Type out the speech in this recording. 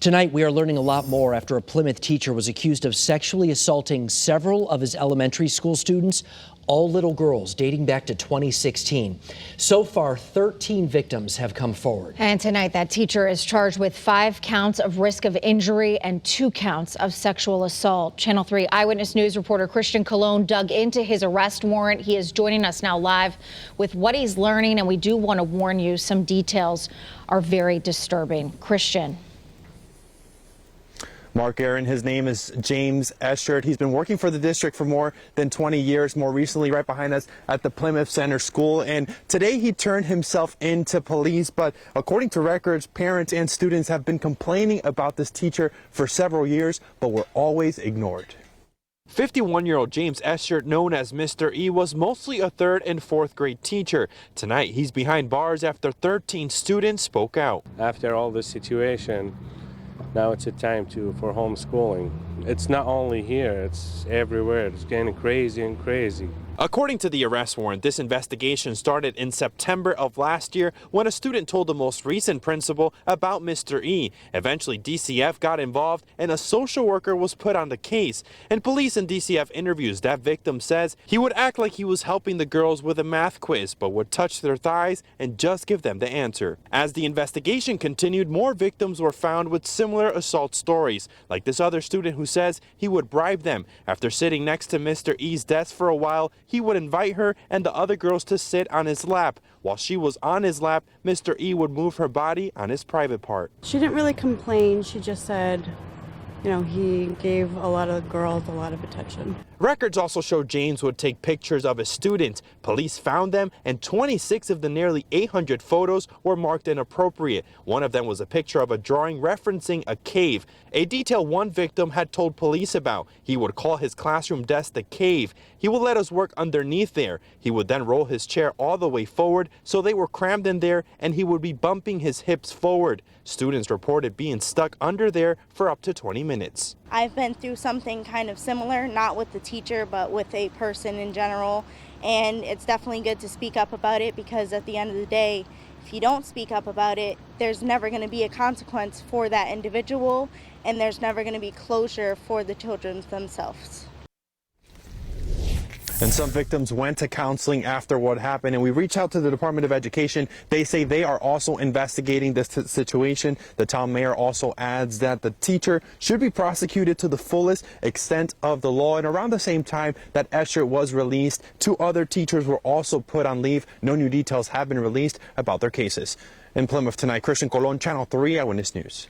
Tonight, we are learning a lot more after a Plymouth teacher was accused of sexually assaulting several of his elementary school students, all little girls, dating back to 2016. So far, 13 victims have come forward. And tonight, that teacher is charged with 5 counts of risk of injury and 2 counts of sexual assault. Channel 3 Eyewitness News reporter Christian Colon dug into his arrest warrant. He is joining us now live with what he's learning, and we do want to warn you, some details are very disturbing. Christian. Mark Aaron, his name is James Eschert. He's been working for the district for more than 20 years, more recently right behind us at the Plymouth Center School. And today he turned himself in to police. But according to records, parents and students have been complaining about this teacher for several years, but were always ignored. 51-year-old James Eschert, known as Mr. E, was mostly a 3rd and 4th grade teacher. Tonight, he's behind bars after 13 students spoke out. After all this situation, now it's a time for homeschooling. It's not only here, it's everywhere. It's getting crazy and crazy. According to the arrest warrant, this investigation started in September of last year when a student told the most recent principal about Mr. E. Eventually, DCF got involved and a social worker was put on the case. In police and DCF interviews, that victim says he would act like he was helping the girls with a math quiz, but would touch their thighs and just give them the answer. As the investigation continued, more victims were found with similar assault stories, like this other student who says he would bribe them. After sitting next to Mr. E's desk for a while, he would invite her and the other girls to sit on his lap. While she was on his lap, Mr. E would move her body on his private part. She didn't really complain. She just said, you know, he gave a lot of girls a lot of attention. Records also show James would take pictures of his students. Police found them, and 26 of the nearly 800 photos were marked inappropriate. One of them was a picture of a drawing referencing a cave, a detail one victim had told police about. He would call his classroom desk the cave. He would let us work underneath there. He would then roll his chair all the way forward so they were crammed in there, and he would be bumping his hips forward. Students reported being stuck under there for up to 20 minutes. I've been through something kind of similar, not with the teacher, but with a person in general. And it's definitely good to speak up about it, because at the end of the day, if you don't speak up about it, there's never going to be a consequence for that individual, and there's never going to be closure for the children themselves. And some victims went to counseling after what happened, and we reached out to the Department of Education. They say they are also investigating this situation. The town mayor also adds that the teacher should be prosecuted to the fullest extent of the law. And around the same time that Escher was released, 2 other teachers were also put on leave. No new details have been released about their cases. In Plymouth tonight, Christian Colon, Channel 3 Eyewitness News.